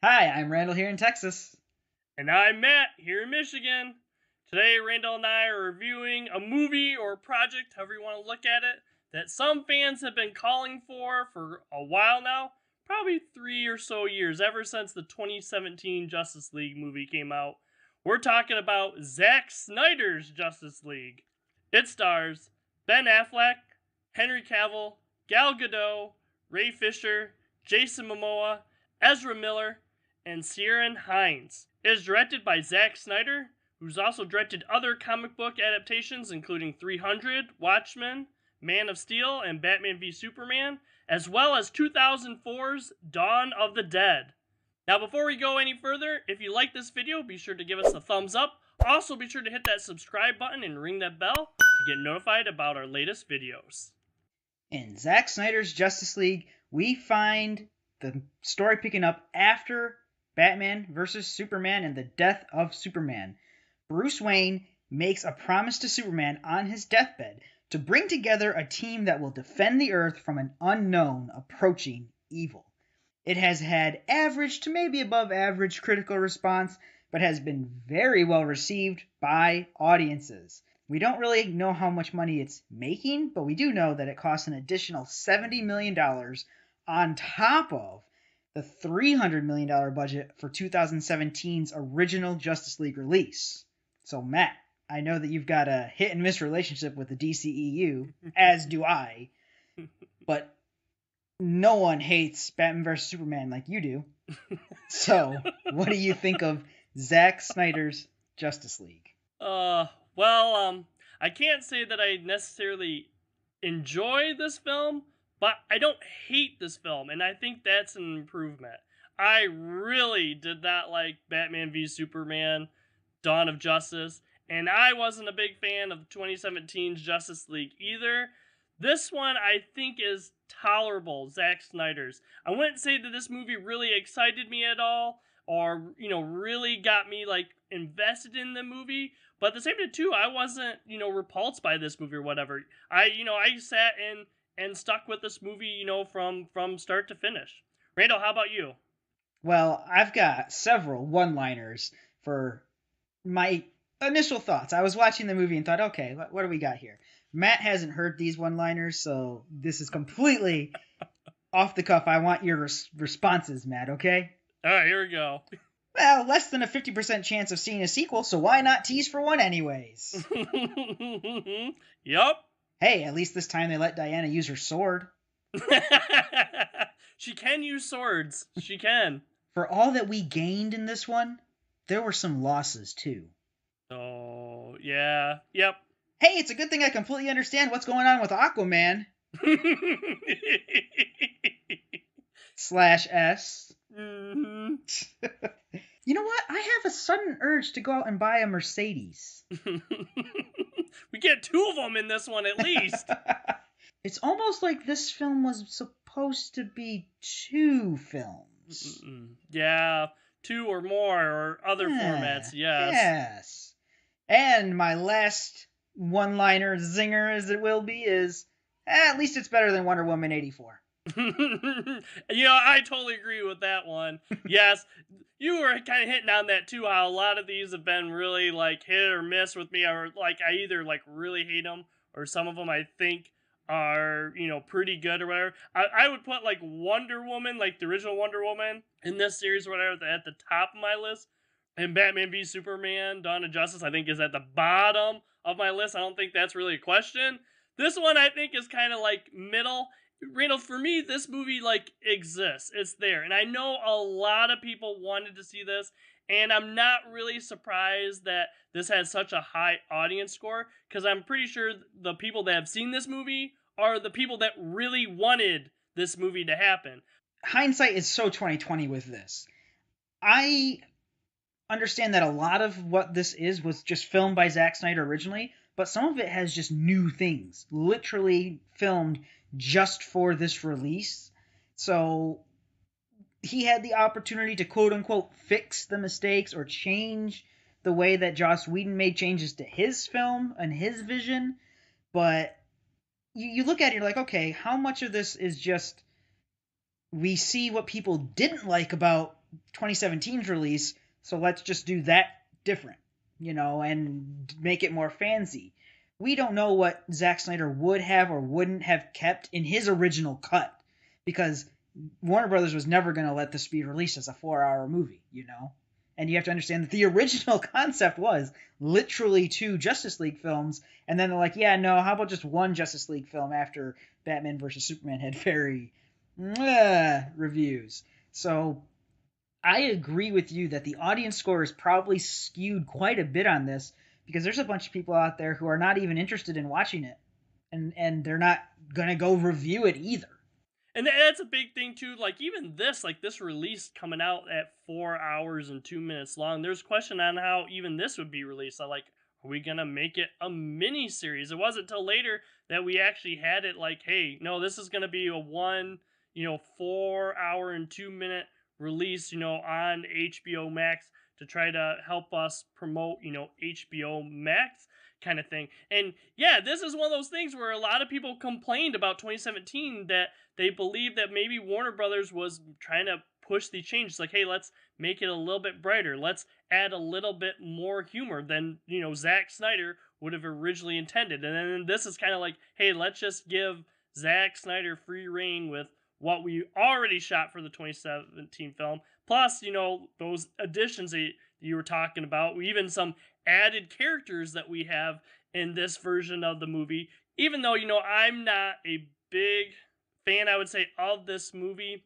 Hi, I'm Randall here in Texas. And I'm Matt, here in Michigan. Today, Randall and I are reviewing a movie or project, however you want to look at it, that some fans have been calling for a while now. Probably 3 or so years, ever since the 2017 Justice League movie came out. We're talking about Zack Snyder's Justice League. It stars Ben Affleck, Henry Cavill, Gal Gadot, Ray Fisher, Jason Momoa, Ezra Miller, and Ciarán Hinds. It is directed by Zack Snyder, who's also directed other comic book adaptations, including 300, Watchmen, Man of Steel, and Batman v Superman, as well as 2004's Dawn of the Dead. Now, before we go any further, if you like this video, be sure to give us a thumbs up. Also, be sure to hit that subscribe button and ring that bell to get notified about our latest videos. In Zack Snyder's Justice League, we find the story picking up after Batman vs. Superman and the death of Superman. Bruce Wayne makes a promise to Superman on his deathbed to bring together a team that will defend the Earth from an unknown approaching evil. It has had average to maybe above average critical response, but has been very well received by audiences. We don't really know how much money it's making, but we do know that it costs an additional $70 million on top of the $300 million budget for 2017's original Justice League release. So, Matt, I know that you've got a hit and miss relationship with the DCEU, as do I, but no one hates Batman vs. Superman like you do. So, what do you think of Zack Snyder's Justice League? I can't say that I necessarily enjoy this film, but I don't hate this film, and I think that's an improvement. I really did not like Batman v Superman, Dawn of Justice, and I wasn't a big fan of 2017's Justice League either. This one I think is tolerable, Zack Snyder's. I wouldn't say that this movie really excited me at all, or really got me like invested in the movie. But at the same time too, I wasn't repulsed by this movie or whatever. I sat and stuck with this movie from start to finish. Randall, how about you? Well, I've got several one-liners for my initial thoughts. I was watching the movie and thought, okay, what do we got here? Matt hasn't heard these one-liners, so this is completely off the cuff. I want your responses, Matt, okay? All right, here we go. Well, less than a 50% chance of seeing a sequel, so why not tease for one anyways? Yup. Hey, at least this time they let Diana use her sword. She can use swords. She can. For all that we gained in this one, there were some losses too. Oh, yeah. Yep. Hey, it's a good thing I completely understand what's going on with Aquaman. /S. Mm-hmm. You know what? I have a sudden urge to go out and buy a Mercedes. We get two of them in this one at least. It's almost like this film was supposed to be two films. Yeah, two or more, or other formats, yes. Yes. And my last one-liner zinger, as it will be, is at least it's better than Wonder Woman 84. I totally agree with that one. Yes, you were kind of hitting on that too, how a lot of these have been really like hit or miss with me, or like I either like really hate them, or some of them I think are pretty good or whatever. I would put like Wonder Woman, like the original Wonder Woman in this series or whatever, at the top of my list, and Batman v Superman, Dawn of Justice, I think is at the bottom of my list. I don't think that's really a question. This one I think is kind of like middle. Randall, for me, this movie like exists. It's there, and I know a lot of people wanted to see this, and I'm not really surprised that this has such a high audience score, because I'm pretty sure the people that have seen this movie are the people that really wanted this movie to happen. Hindsight is so 2020 with this. I understand that a lot of what this is was just filmed by Zack Snyder originally, but some of it has just new things, literally filmed just for this release. So he had the opportunity to quote unquote fix the mistakes or change the way that Joss Whedon made changes to his film and his vision. But you look at it, you're like, okay, how much of this is just we see what people didn't like about 2017's release, so let's just do that different, and make it more fansy. We don't know what Zack Snyder would have or wouldn't have kept in his original cut, because Warner Brothers was never going to let this be released as a 4-hour movie, And you have to understand that the original concept was literally 2 Justice League films, and then they're like, yeah, no, how about just 1 Justice League film after Batman vs. Superman had very reviews. So I agree with you that the audience score is probably skewed quite a bit on this, because there's a bunch of people out there who are not even interested in watching it, and they're not going to go review it either. And that's a big thing too. Like even this release coming out at 4 hours and 2 minutes long. There's question on how even this would be released. Like, are we gonna make it a mini series? It wasn't until later that we actually had it. Like, hey, no, this is gonna be a 4 hour and 2 minute release. On HBO Max to try to help us promote HBO Max kind of thing. And yeah, this is one of those things where a lot of people complained about 2017 that they believed that maybe Warner Brothers was trying to push these changes. Like, hey, let's make it a little bit brighter. Let's add a little bit more humor than, Zack Snyder would have originally intended. And then this is kind of like, hey, let's just give Zack Snyder free reign with what we already shot for the 2017 film. Plus, those additions that you were talking about, even some added characters that we have in this version of the movie. Even though, I'm not a big fan, I would say, of this movie,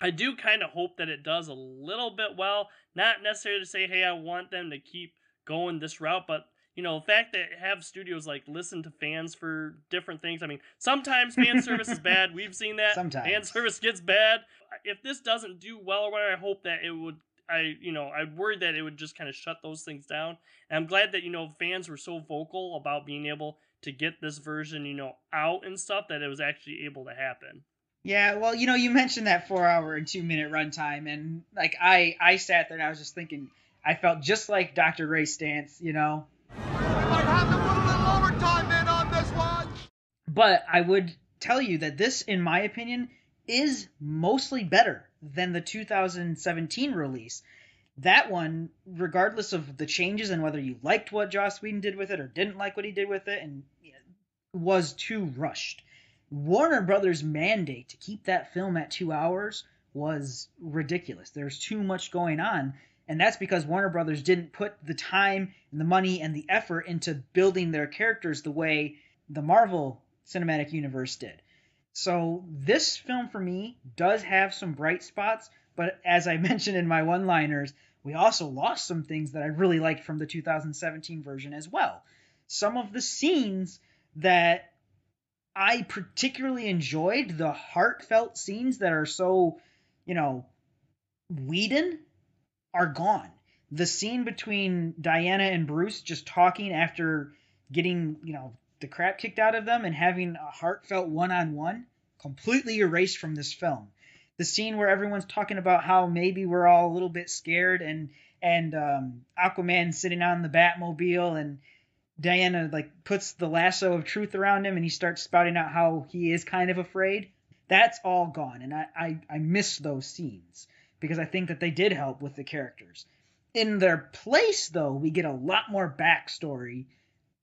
I do kind of hope that it does a little bit well. Not necessarily to say, hey, I want them to keep going this route, but the fact that have studios like listen to fans for different things. I mean, sometimes fan service is bad. We've seen that. Sometimes fan service gets bad. If this doesn't do well or whatever, I hope that it would. I'd worried that it would just kind of shut those things down. And I'm glad that fans were so vocal about being able to get this version out and stuff, that it was actually able to happen. Yeah, well, you mentioned that 4 hour and 2 minute runtime, and like I sat there and I was just thinking, I felt just like Dr. Ray Stantz, We might have to put a little overtime in on this one. But I would tell you that this, in my opinion, is mostly better than the 2017 release. That one, regardless of the changes and whether you liked what Joss Whedon did with it or didn't like what he did with it, and was too rushed. Warner Brothers' mandate to keep that film at 2 hours was ridiculous. There's too much going on, and that's because Warner Brothers didn't put the time and the money and the effort into building their characters the way the Marvel Cinematic Universe did. So this film, for me, does have some bright spots, but as I mentioned in my one-liners, we also lost some things that I really liked from the 2017 version as well. Some of the scenes that I particularly enjoyed, the heartfelt scenes that are so, Whedon, are gone. The scene between Diana and Bruce just talking after getting, the crap kicked out of them and having a heartfelt one-on-one, completely erased from this film. The scene where everyone's talking about how maybe we're all a little bit scared, and Aquaman sitting on the Batmobile, and Diana puts the lasso of truth around him and he starts spouting out how he is kind of afraid. That's all gone, and I miss those scenes because I think that they did help with the characters. In their place, though, we get a lot more backstory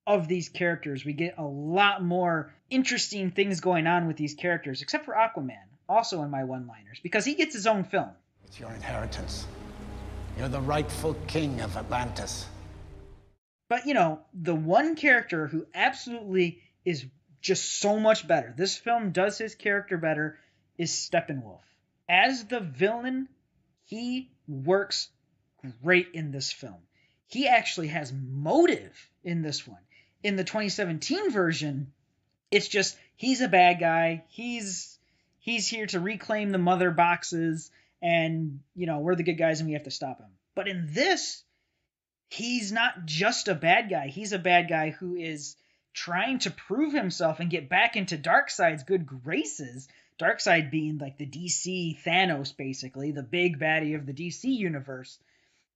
of these characters. We get a lot more interesting things going on with these characters, except for Aquaman, also in my one-liners, because he gets his own film. It's your inheritance. You're the rightful king of Atlantis. But, the one character who absolutely is just so much better, this film does his character better, is Steppenwolf. As the villain, he works great in this film. He actually has motive in this one. In the 2017 version, it's just he's a bad guy. He's here to reclaim the mother boxes, and we're the good guys and we have to stop him. But in this, he's not just a bad guy. He's a bad guy who is trying to prove himself and get back into Darkseid's good graces. Darkseid being like the DC Thanos, basically, the big baddie of the DC universe.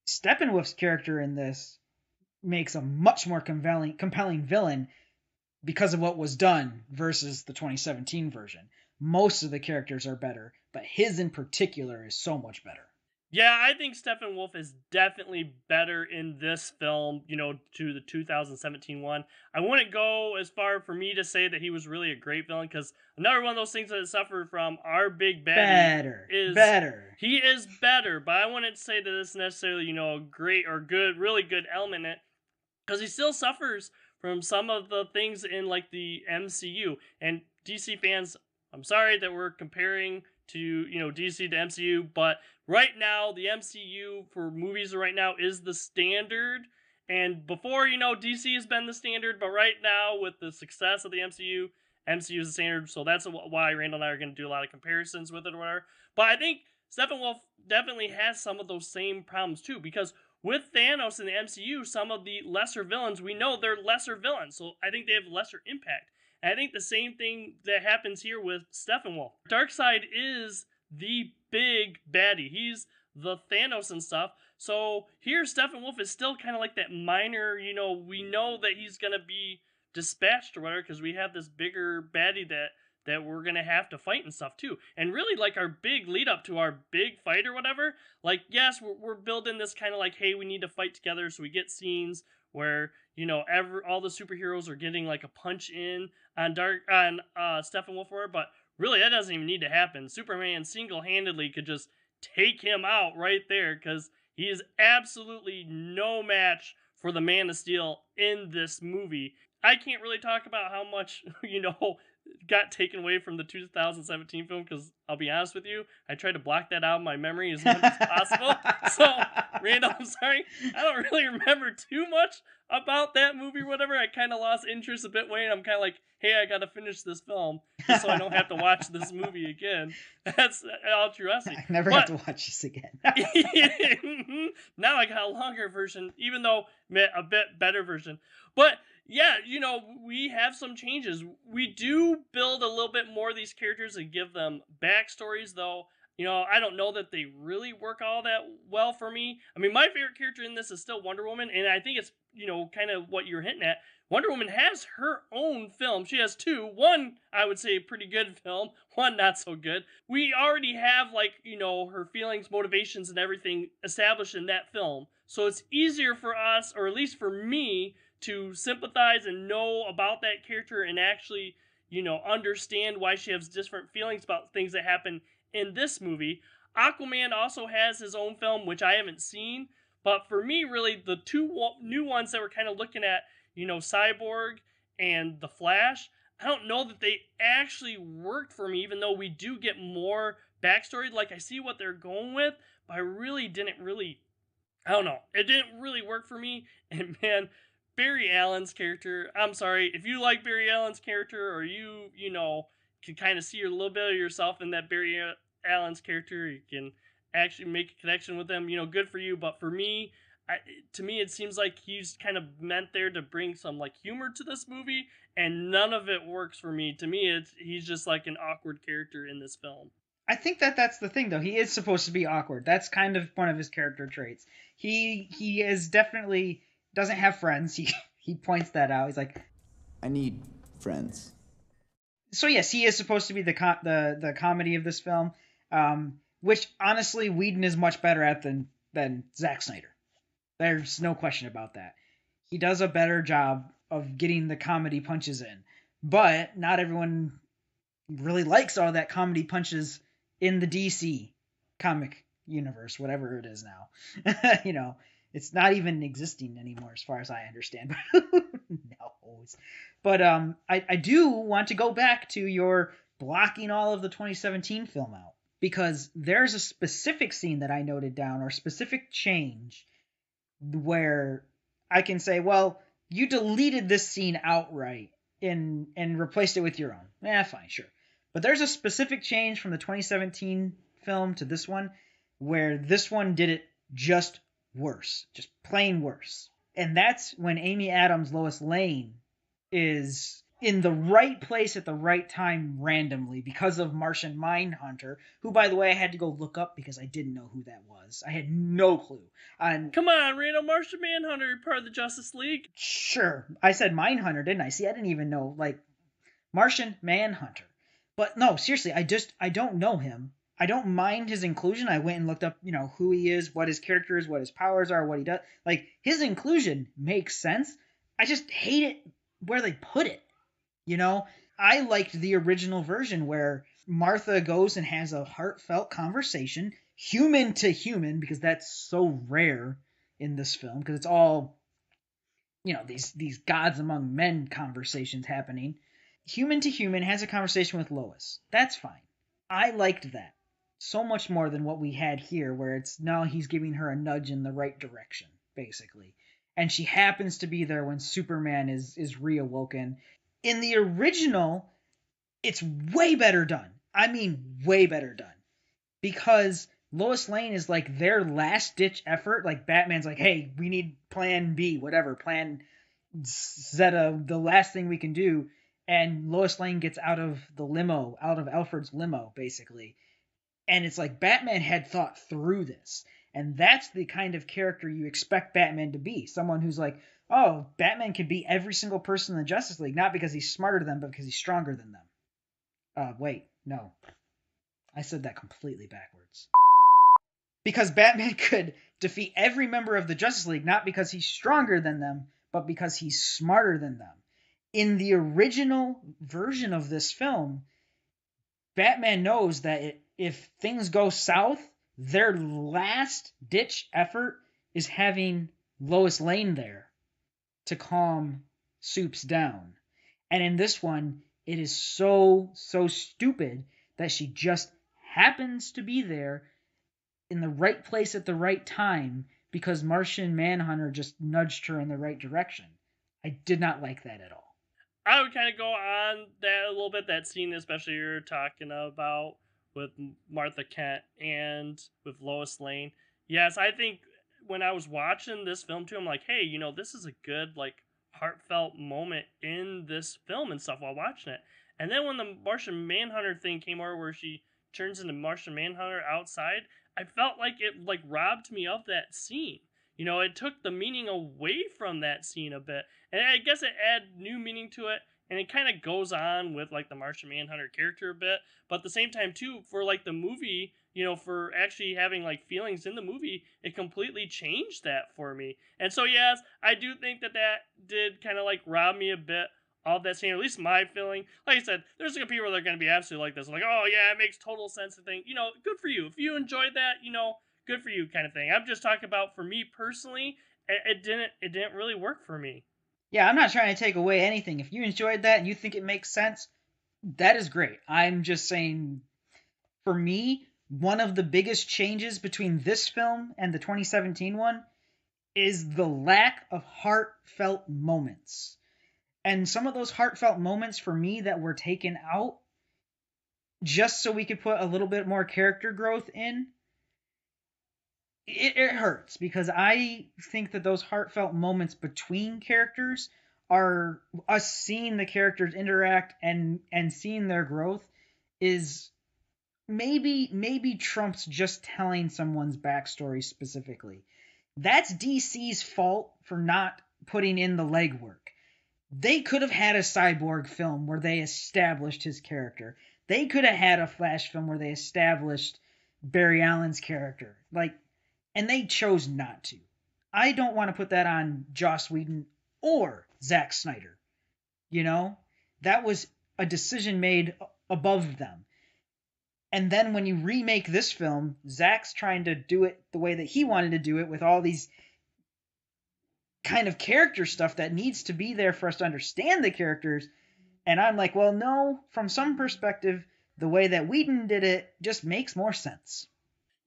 Steppenwolf's character in this makes a much more compelling villain because of what was done versus the 2017 version. Most of the characters are better, but his in particular is so much better. Yeah, I think Steppenwolf is definitely better in this film, to the 2017 one. I wouldn't go as far for me to say that he was really a great villain, because another one of those things that it suffered from our big baddie is Better. he is better, but I wouldn't say that it's necessarily, a great or good, really good element in it, because he still suffers from some of the things in like the MCU. And DC fans, I'm sorry that we're comparing to DC to MCU, but right now the MCU for movies right now is the standard. And before, DC has been the standard, but right now with the success of the MCU is the standard. So that's why Randall and I are going to do a lot of comparisons with it or whatever. But I think Steppenwolf definitely has some of those same problems too, because with Thanos in the MCU, some of the lesser villains, we know they're lesser villains, so I think they have lesser impact. And I think the same thing that happens here with Steppenwolf. Darkseid is the big baddie. He's the Thanos and stuff. So here Steppenwolf is still kind of like that minor, we know that he's going to be dispatched or whatever, because we have this bigger baddie that we're gonna have to fight and stuff too. And really, like, our big lead up to our big fight or whatever, like, yes, we're building this kind of like, hey, we need to fight together, so we get scenes where all the superheroes are getting like a punch in on Steppenwolf, but really that doesn't even need to happen. Superman single-handedly could just take him out right there, because he is absolutely no match for the Man of Steel in this movie. I can't really talk about how much got taken away from the 2017 film, because I'll be honest with you, I tried to block that out of my memory as much as possible. So, Randall, I'm sorry, I don't really remember too much about that movie or whatever. I kind of lost interest a bit, Wayne. I'm kind of like, hey, I gotta finish this film just so I don't have to watch this movie again. That's all curiosity. I never have to watch this again. Now I got a longer version, even though a bit better version. But yeah, we have some changes. We do build a little bit more of these characters and give them backstories, though. I don't know that they really work all that well for me. I mean, my favorite character in this is still Wonder Woman, and I think it's, kind of what you're hinting at. Wonder Woman has her own film. She has two. One, I would say, pretty good film. One, not so good. We already have, like, her feelings, motivations, and everything established in that film. So it's easier for us, or at least for me, to sympathize and know about that character and actually, understand why she has different feelings about things that happen in this movie. Aquaman also has his own film, which I haven't seen, but for me, really, the two new ones that we're kind of looking at, Cyborg and The Flash, I don't know that they actually worked for me, even though we do get more backstory. Like, I see what they're going with, but I don't know. It didn't really work for me, and man, Barry Allen's character, I'm sorry, if you like Barry Allen's character, or you can kind of see a little bit of yourself in that Barry Allen's character, you can actually make a connection with them, good for you. But for me, to me, it seems like he's kind of meant there to bring some like humor to this movie, and none of it works for me. To me, he's just like an awkward character in this film. I think that's the thing, though. He is supposed to be awkward. That's kind of one of his character traits. He is definitely doesn't have friends. He points that out. He's like, I need friends. So yes, he is supposed to be the comedy of this film, which honestly Whedon is much better at than Zack Snyder. There's no question about that. He does a better job of getting the comedy punches in, but not everyone really likes all that comedy punches in the DC comic universe, whatever it is now. It's not even existing anymore as far as I understand. No. But I do want to go back to your blocking all of the 2017 film out, because there's a specific scene that I noted down, or specific change, where I can say, well, you deleted this scene outright and replaced it with your own. Fine, sure. But there's a specific change from the 2017 film to this one, where this one did it just worse, just plain worse. And that's when Amy Adams' Lois Lane is in the right place at the right time randomly because of Martian Mindhunter, who, by the way, I had to go look up because I didn't know who that was. I had no clue. Come on, Reno, Martian Manhunter, you're part of the Justice League. Sure. I said Mindhunter, didn't I? See, I didn't even know, Martian Manhunter. But no, seriously, I don't know him. I don't mind his inclusion. I went and looked up, who he is, what his character is, what his powers are, what he does. Like, his inclusion makes sense. I just hate it where they put it. I liked the original version where Martha goes and has a heartfelt conversation, human to human, because that's so rare in this film, because it's all, these gods among men conversations happening. Human to human has a conversation with Lois. That's fine. I liked that so much more than what we had here, where it's now he's giving her a nudge in the right direction, basically. And she happens to be there when Superman is reawoken. In the original, it's way better done. I mean, way better done. Because Lois Lane is like their last ditch effort. Like, Batman's like, hey, we need plan B, whatever, plan Zeta, the last thing we can do. And Lois Lane gets out of Alfred's limo, basically. And it's like Batman had thought through this. And that's the kind of character you expect Batman to be. Someone who's like, oh, Batman can beat every single person in the Justice League, not because he's smarter than them, but because he's stronger than them. Wait, no. I said that completely backwards. Because Batman could defeat every member of the Justice League, not because he's stronger than them, but because he's smarter than them. In the original version of this film, Batman knows that if things go south, their last ditch effort is having Lois Lane there to calm Supes down. And in this one, it is so stupid that she just happens to be there in the right place at the right time because Martian Manhunter just nudged her in the right direction. I did not like that at all. I would kind of go on that a little bit, that scene especially you're talking about with Martha Kent and with Lois Lane. Yes, I think when I was watching this film too, I'm like, hey, this is a good, like, heartfelt moment in this film and stuff while watching it. And then when the Martian Manhunter thing came over where she turns into Martian Manhunter outside, I felt like it, like, robbed me of that scene. It took the meaning away from that scene a bit. And I guess it added new meaning to it. And it kind of goes on with, like, the Martian Manhunter character a bit. But at the same time, too, for, like, the movie, for actually having, like, feelings in the movie, it completely changed that for me. And so, yes, I do think that did kind of, like, rob me a bit of that scene, at least my feeling. Like I said, there's going to be people that are going to be absolutely like this. Like, oh, yeah, it makes total sense to think, good for you. If you enjoyed that, good for you kind of thing. I'm just talking about, for me personally, it didn't really work for me. Yeah, I'm not trying to take away anything. If you enjoyed that and you think it makes sense, that is great. I'm just saying, for me, one of the biggest changes between this film and the 2017 one is the lack of heartfelt moments. And some of those heartfelt moments for me that were taken out just so we could put a little bit more character growth in, it hurts, because I think that those heartfelt moments between characters are us seeing the characters interact and seeing their growth is maybe trumps just telling someone's backstory specifically. That's DC's fault for not putting in the legwork. They could have had a Cyborg film where they established his character. They could have had a Flash film where they established Barry Allen's character. And they chose not to. I don't want to put that on Joss Whedon or Zack Snyder. That was a decision made above them. And then when you remake this film, Zack's trying to do it the way that he wanted to do it, with all these kind of character stuff that needs to be there for us to understand the characters. And I'm like, well, no, from some perspective, the way that Whedon did it just makes more sense.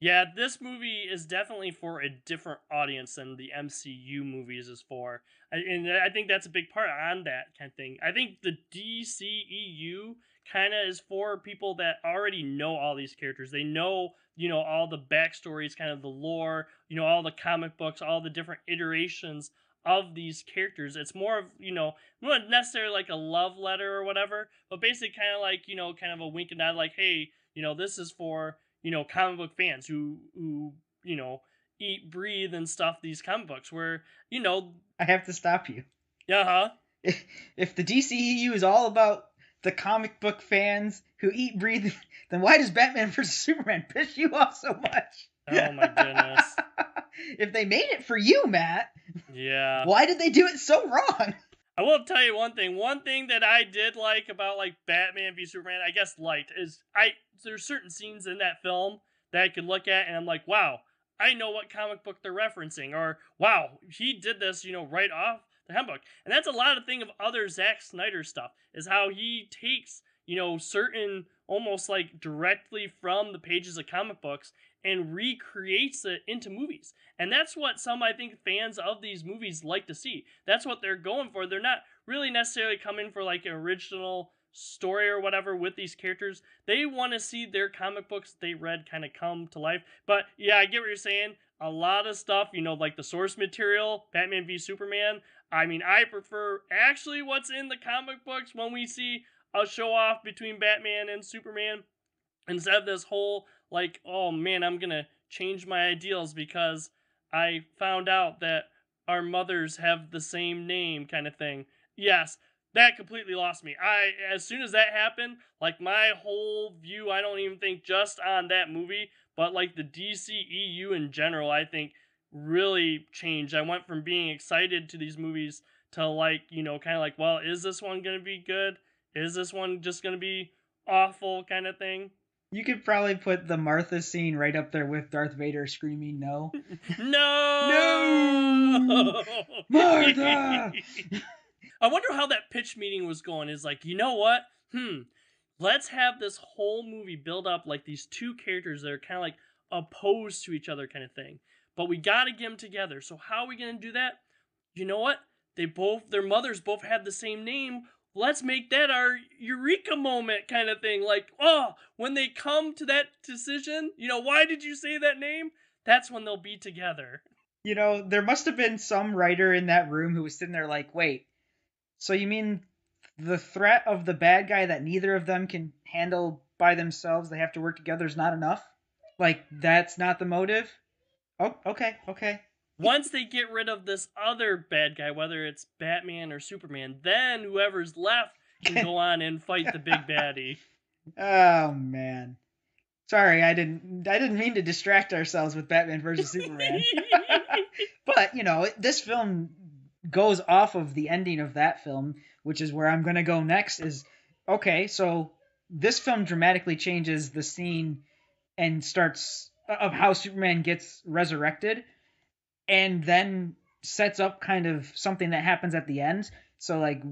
Yeah, this movie is definitely for a different audience than the MCU movies is for. And I think that's a big part on that kind of thing. I think the DCEU kind of is for people that already know all these characters. They know, all the backstories, kind of the lore, all the comic books, all the different iterations of these characters. It's more of, not necessarily like a love letter or whatever, but basically kind of like, kind of a wink and nod, like, hey, this is for, comic book fans who eat, breathe, and stuff these comic books, where, I have to stop you. Uh-huh. If the DCEU is all about the comic book fans who eat, breathe, then why does Batman vs. Superman piss you off so much? Oh my goodness. If they made it for you, Matt, Yeah. why did they do it so wrong? I will tell you one thing. One thing that I did like about like Batman v Superman, I guess liked, is there's certain scenes in that film that I could look at and I'm like, wow, I know what comic book they're referencing, or wow, he did this, right off the comic book. And that's a lot of thing of other Zack Snyder stuff, is how he takes, certain almost like directly from the pages of comic books and recreates it into movies. And that's what some, I think, fans of these movies like to see. That's what they're going for. They're not really necessarily coming for like an original story or whatever with these characters. They want to see their comic books they read kind of come to life. But yeah, I get what you're saying. A lot of stuff, like the source material, Batman v Superman. I mean, I prefer actually what's in the comic books when we see a show off between Batman and Superman, instead of this whole like, oh man, I'm gonna change my ideals because I found out that our mothers have the same name kind of thing. Yes, that completely lost me. As soon as that happened, like my whole view, I don't even think just on that movie, but like the DCEU in general, I think really changed. I went from being excited to these movies to like, kind of like, well, is this one gonna be good? Is this one just gonna be awful kind of thing? You could probably put the Martha scene right up there with Darth Vader screaming no. No! Martha! I wonder how that pitch meeting was going. Is like, you know what? Let's have this whole movie build up like these two characters that are kind of like opposed to each other kind of thing. But we gotta get them together. So how are we gonna do that? You know what? Their mothers both have the same name. Let's make that our eureka moment kind of thing. Like, oh, when they come to that decision, why did you say that name? That's when they'll be together. There must have been some writer in that room who was sitting there like, wait, so you mean the threat of the bad guy that neither of them can handle by themselves, they have to work together, is not enough? Like, that's not the motive? Oh, okay. Once they get rid of this other bad guy, whether it's Batman or Superman, then whoever's left can go on and fight the big baddie. Oh man, sorry, I didn't mean to distract ourselves with Batman versus Superman. But this film goes off of the ending of that film, which is where I'm gonna go next. Is okay, so this film dramatically changes the scene and starts of how Superman gets resurrected, and then sets up kind of something that happens at the end. So like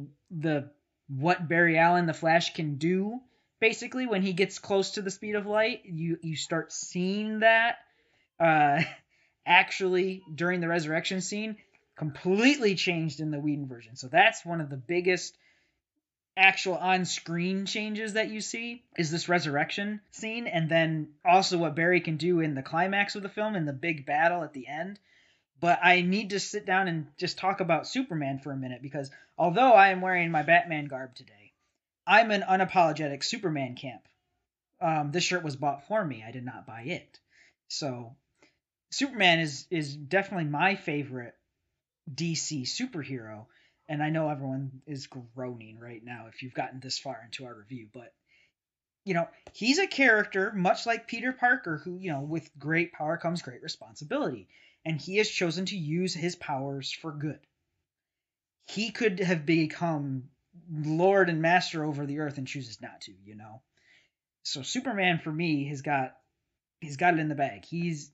what Barry Allen, the Flash, can do basically when he gets close to the speed of light, you start seeing that actually during the resurrection scene, completely changed in the Whedon version. So that's one of the biggest actual on-screen changes that you see, is this resurrection scene, and then also what Barry can do in the climax of the film, in the big battle at the end. But I need to sit down and just talk about Superman for a minute, because although I am wearing my Batman garb today, I'm an unapologetic Superman camp. This shirt was bought for me. I did not buy it. So Superman is definitely my favorite DC superhero. And I know everyone is groaning right now if you've gotten this far into our review. But, he's a character, much like Peter Parker, who, with great power comes great responsibility. And he has chosen to use his powers for good. He could have become Lord and Master over the earth and chooses not to, So Superman, for me, he's got it in the bag. He's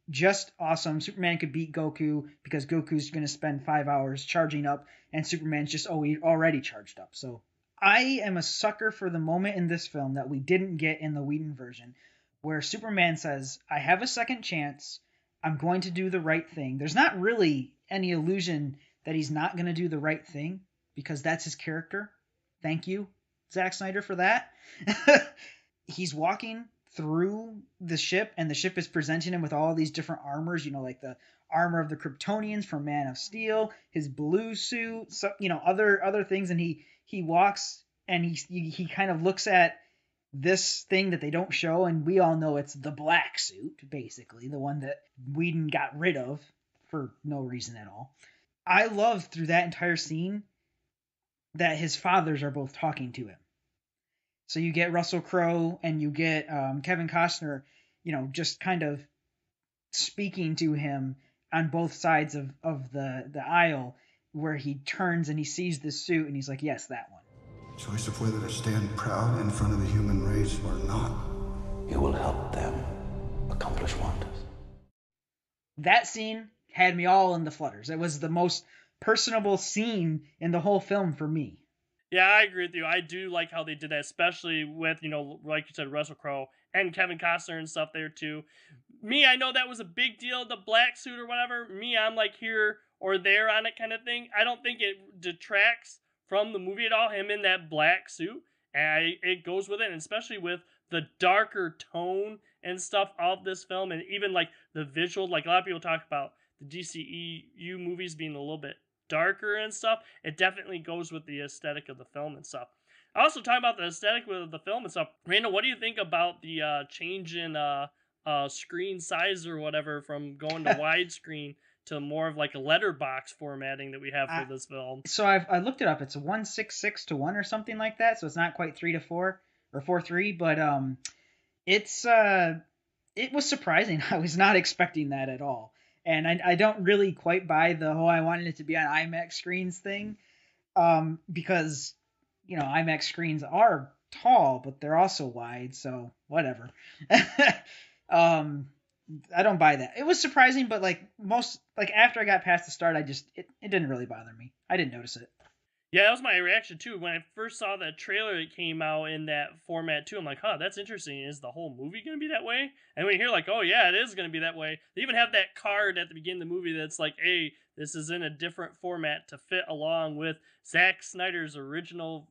just awesome. Superman could beat Goku because Goku's going to spend 5 hours charging up, and Superman's just already charged up. So I am a sucker for the moment in this film that we didn't get in the Whedon version, where Superman says, I have a second chance. I'm going to do the right thing. There's not really any illusion that he's not going to do the right thing, because that's his character. Thank you, Zack Snyder, for that. He's walking through the ship, and the ship is presenting him with all these different armors, like the armor of the Kryptonians from Man of Steel, his blue suit, so, other things, and he walks and he kind of looks at this thing that they don't show, and we all know it's the black suit, basically, the one that Whedon got rid of for no reason at all. I love through that entire scene that his fathers are both talking to him. So you get Russell Crowe and you get Kevin Costner, just kind of speaking to him on both sides of the aisle, where he turns and he sees this suit and he's like, yes, that one. Choice of whether to stand proud in front of the human race or not. You will help them accomplish wonders. That scene had me all in the flutters. It was the most personable scene in the whole film for me. Yeah, I agree with you. I do like how they did that, especially with, like you said, Russell Crowe and Kevin Costner and stuff there too. Me, I know that was a big deal, the black suit or whatever. Me, I'm like here or there on it kind of thing. I don't think it detracts from the movie at all, him in that black suit. And it goes with it, and especially with the darker tone and stuff of this film, and even like the visual. Like a lot of people talk about the DCEU movies being a little bit darker and stuff. It definitely goes with the aesthetic of the film and stuff. I also talk about the aesthetic of the film and stuff. Randall, what do you think about the change in screen size or whatever from going to widescreen to more of like a letterbox formatting that we have for this film? So I looked it up. It's 1:6:6 or something like that. So it's not quite 3:4 or 4:3, but it was surprising. I was not expecting that at all. And I don't really quite buy the whole I wanted it to be on IMAX screens thing, because, IMAX screens are tall, but they're also wide, so whatever. I don't buy that. It was surprising, but after I got past the start, it didn't really bother me. I didn't notice it. Yeah, that was my reaction too. When I first saw that trailer that came out in that format too, I'm like, that's interesting. Is the whole movie going to be that way? And when you hear like, oh yeah, it is going to be that way. They even have that card at the beginning of the movie that's like, hey, this is in a different format to fit along with Zack Snyder's original,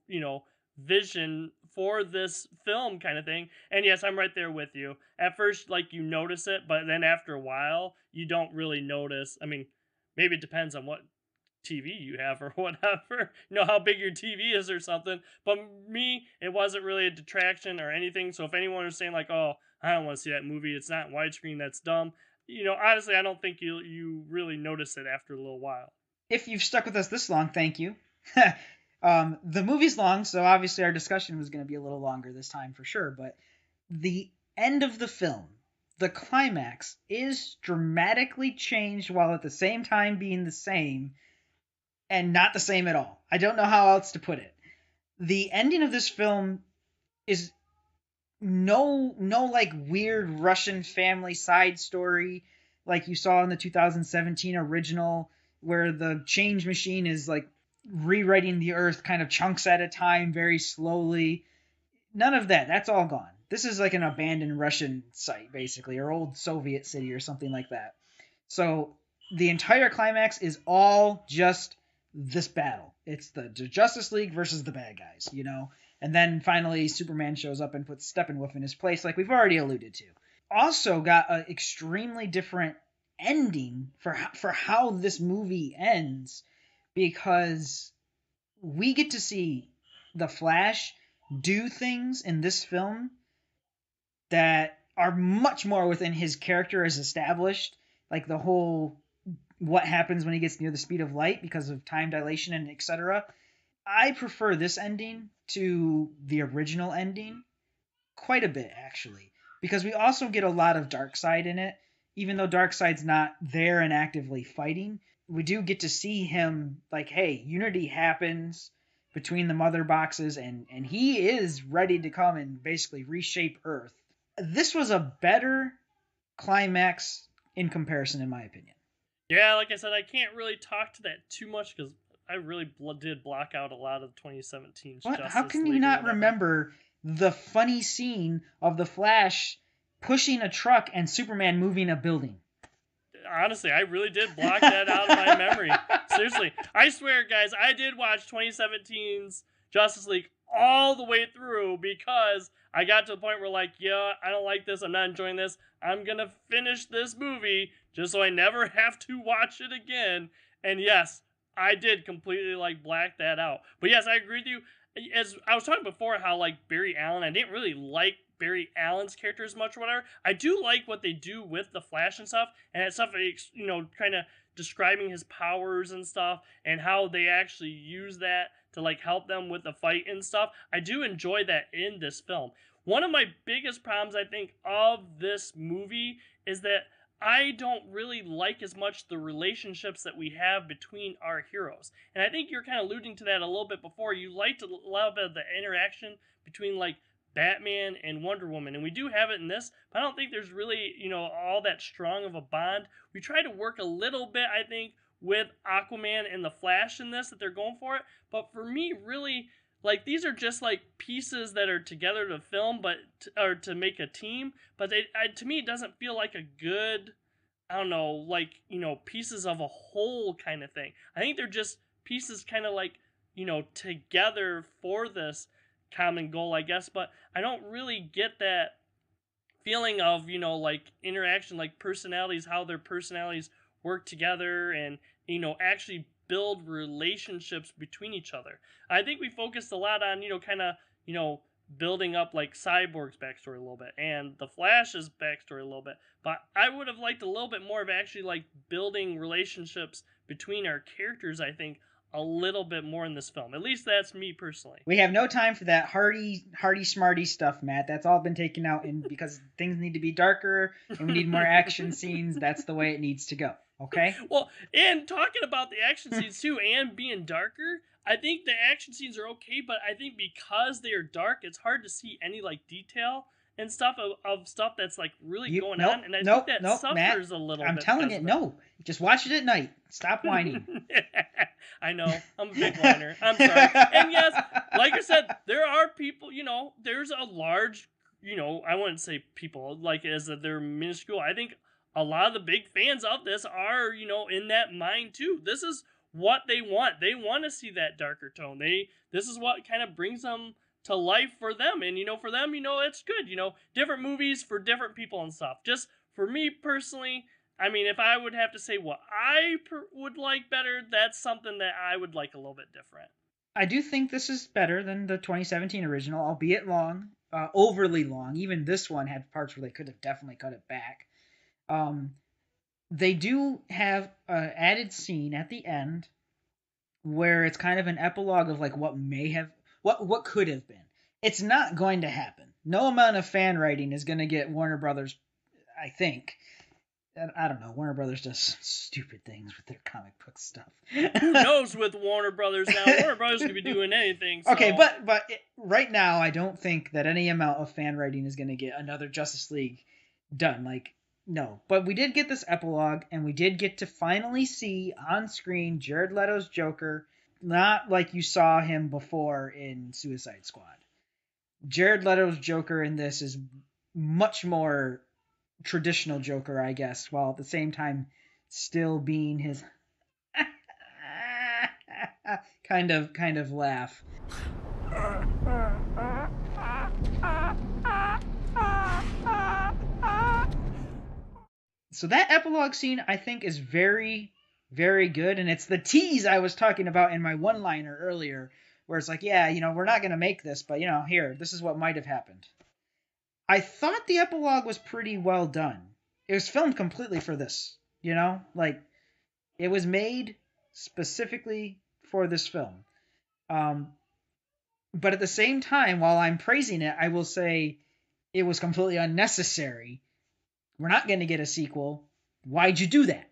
vision for this film kind of thing. And yes, I'm right there with you. At first, like, you notice it, but then after a while, you don't really notice. I mean, maybe it depends on what TV you have or whatever, how big your TV is or something. But me, it wasn't really a detraction or anything. So if anyone is saying like, oh, I don't want to see that movie, it's not widescreen, that's dumb, honestly, I don't think you really notice it after a little while. If you've stuck with us this long, thank you. The movie's long, so obviously our discussion was going to be a little longer this time for sure, but the end of the film, the climax, is dramatically changed while at the same time being the same, and not the same at all. I don't know how else to put it. The ending of this film is no like weird Russian family side story like you saw in the 2017 original, where the change machine is like rewriting the earth kind of chunks at a time very slowly. None of that. That's all gone. This is like an abandoned Russian site, basically, or old Soviet city or something like that. So the entire climax is all just this battle. It's the Justice League versus the bad guys, And then finally Superman shows up and puts Steppenwolf in his place, like we've already alluded to. Also got an extremely different ending for how this movie ends, because we get to see the Flash do things in this film that are much more within his character as established, like the whole what happens when he gets near the speed of light because of time dilation and etc. I prefer this ending to the original ending quite a bit, actually, because we also get a lot of Darkseid in it. Even though Darkseid's not there and actively fighting, we do get to see him like, hey, unity happens between the mother boxes, and he is ready to come and basically reshape Earth. This was a better climax in comparison, in my opinion. Yeah, like I said, I can't really talk to that too much because I really did block out a lot of 2017's What? Justice How can League you or not whatever. remember the funny scene of the Flash pushing a truck and Superman moving a building? Honestly, I really did block that out of my memory. Seriously. I swear, guys, I did watch 2017's Justice League all the way through because I got to the point where, like, yeah, I don't like this. I'm not enjoying this. I'm going to finish this movie just so I never have to watch it again. And yes, I did completely, like, black that out. But yes, I agree with you. As I was talking before, how, like, Barry Allen, I didn't really like Barry Allen's character as much or whatever. I do like what they do with the Flash and stuff, and that stuff, kind of describing his powers and stuff, and how they actually use that to like help them with the fight and stuff. I do enjoy that in this film. One of my biggest problems, I think, of this movie is that I don't really like as much the relationships that we have between our heroes. And I think you're kind of alluding to that a little bit before. You liked a little bit of the interaction between like Batman and Wonder Woman. And we do have it in this, but I don't think there's really, all that strong of a bond. We try to work a little bit, I think, with Aquaman and the Flash in this, that they're going for it. But for me, really, like, these are just like pieces that are together to film, or to make a team. But to me, it doesn't feel like a good, I don't know, like, pieces of a whole kind of thing. I think they're just pieces kind of like, together for this common goal, I guess. But I don't really get that feeling of, like interaction, like personalities, how their personalities work together and, actually build relationships between each other. I think we focused a lot on, kind of, building up like Cyborg's backstory a little bit and the Flash's backstory a little bit. But I would have liked a little bit more of actually like building relationships between our characters, I think, a little bit more in this film. At least that's me personally. We have no time for that hardy smarty stuff, Matt. That's all been taken out, and because things need to be darker and we need more action scenes, that's the way it needs to go. Okay? Well, and talking about the action scenes too, and being darker, I think the action scenes are okay, but I think because they are dark, it's hard to see any like detail and stuff of stuff that's like really going on, and I think that suffers Matt, a little I'm bit. telling you, no. Just watch it at night. Stop whining. I know. I'm a big whiner. I'm sorry. And yes, like I said, there are people, there's a large, I wouldn't say people, like as that they're minuscule. I think a lot of the big fans of this are, in that mind too. This is what they want. They want to see that darker tone. This is what kind of brings them to life for them. And, for them, it's good. Different movies for different people and stuff. Just for me personally, I mean, if I would have to say what I would like better, that's something that I would like a little bit different. I do think this is better than the 2017 original, albeit long, overly long. Even this one had parts where they could have definitely cut it back. They do have an added scene at the end where it's kind of an epilogue of like what could have been. It's not going to happen. No amount of fan writing is going to get Warner Brothers, I think. I don't know. Warner Brothers does stupid things with their comic book stuff. Who knows with Warner Brothers now? Warner Brothers could be doing anything. So. Okay, but right now, I don't think that any amount of fan writing is going to get another Justice League done. Like, no. But we did get this epilogue, and we did get to finally see on screen Jared Leto's Joker, not like you saw him before in Suicide Squad. Jared Leto's Joker in this is much more traditional Joker, I guess, while at the same time still being his kind of laugh. So that epilogue scene, I think, is very, very good, and it's the tease I was talking about in my one-liner earlier, where it's like, yeah, we're not going to make this, but, here, this is what might have happened. I thought the epilogue was pretty well done. It was filmed completely for this, like it was made specifically for this film. But at the same time, while I'm praising it, I will say it was completely unnecessary. We're not going to get a sequel. Why'd you do that?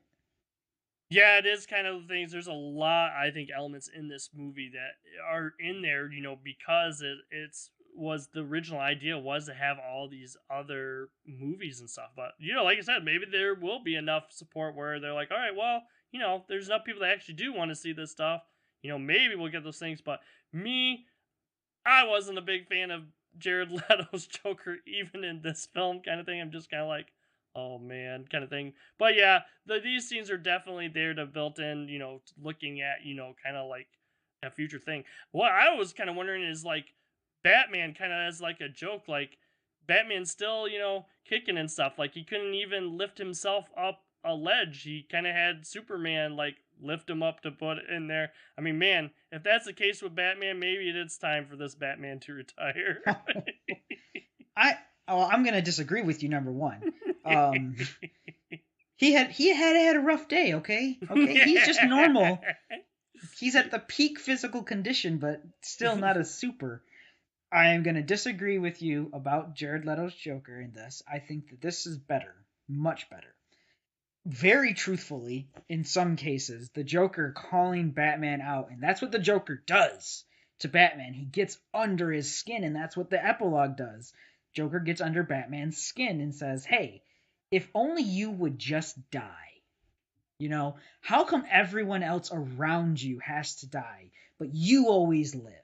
Yeah, it is kind of things. There's a lot, I think, elements in this movie that are in there, because it's was the original idea was to have all these other movies and stuff. But, like I said, maybe there will be enough support where they're like, all right, well, there's enough people that actually do want to see this stuff. Maybe we'll get those things. But me, I wasn't a big fan of Jared Leto's Joker, even in this film kind of thing. I'm just kind of like, oh man, kind of thing. But yeah, these scenes are definitely there to built in, looking at, kind of like a future thing. What I was kind of wondering is like, Batman kind of as like a joke, like Batman's still, kicking and stuff. Like he couldn't even lift himself up a ledge. He kind of had Superman like lift him up to put it in there. I mean, man, if that's the case with Batman, maybe it is time for this Batman to retire. I'm going to disagree with you, number one. He had a rough day, okay? Okay, he's just normal. He's at the peak physical condition, but still not a super. I am going to disagree with you about Jared Leto's Joker in this. I think that this is better. Much better. Very truthfully, in some cases, the Joker calling Batman out, and that's what the Joker does to Batman. He gets under his skin, and that's what the epilogue does. Joker gets under Batman's skin and says, hey, if only you would just die. You know, how come everyone else around you has to die, but you always live?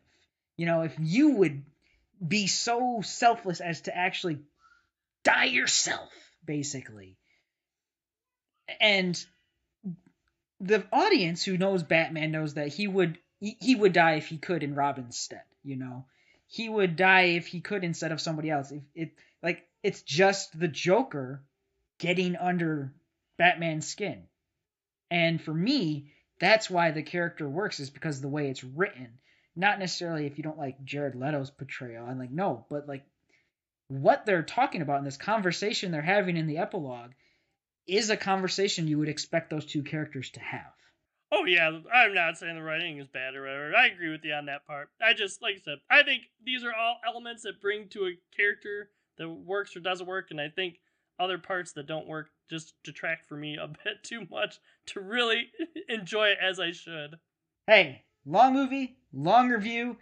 You know, if you would be so selfless as to actually die yourself, basically. And the audience who knows Batman knows that he would die if he could in Robin's stead, you know. He would die if he could instead of somebody else. It's just the Joker getting under Batman's skin. And for me, that's why the character works, is because of the way it's written. Not necessarily if you don't like Jared Leto's portrayal. I'm like, no, but like what they're talking about in this conversation they're having in the epilogue is a conversation you would expect those two characters to have. Oh yeah, I'm not saying the writing is bad or whatever. I agree with you on that part. I just, like I said, I think these are all elements that bring to a character that works or doesn't work, and I think other parts that don't work just detract for me a bit too much to really enjoy it as I should. Hey, long movie, long review.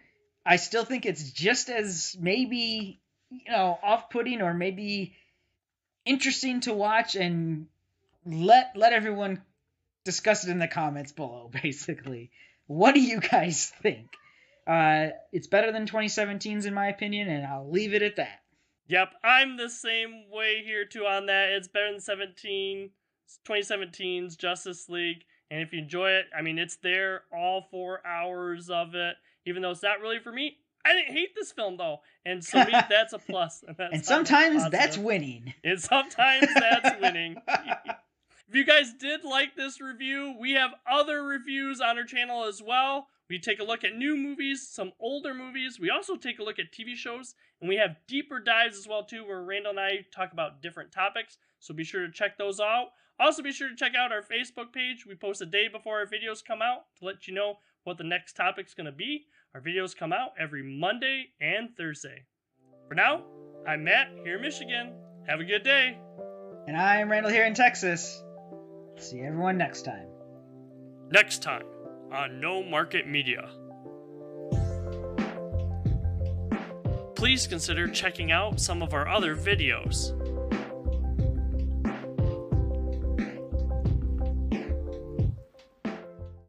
I still think it's just as maybe, you know, off-putting or maybe interesting to watch, and let everyone discuss it in the comments below, basically. What do you guys think? It's better than 2017's in my opinion, and I'll leave it at that. Yep, I'm the same way here too on that. It's better than 2017's Justice League, and if you enjoy it, I mean, it's there, all 4 hours of it, even though it's not really for me. I didn't hate this film, though, and so me, that's a plus. And sometimes that's winning. And sometimes that's winning. If you guys did like this review, we have other reviews on our channel as well. We take a look at new movies, some older movies. We also take a look at TV shows, and we have deeper dives as well, too, where Randall and I talk about different topics, so be sure to check those out. Also, be sure to check out our Facebook page. We post a day before our videos come out to let you know what the next topic's going to be. Our videos come out every Monday and Thursday. For now, I'm Matt here in Michigan. Have a good day. And I'm Randall here in Texas. See everyone next time. Next time on No Market Media. Please consider checking out some of our other videos.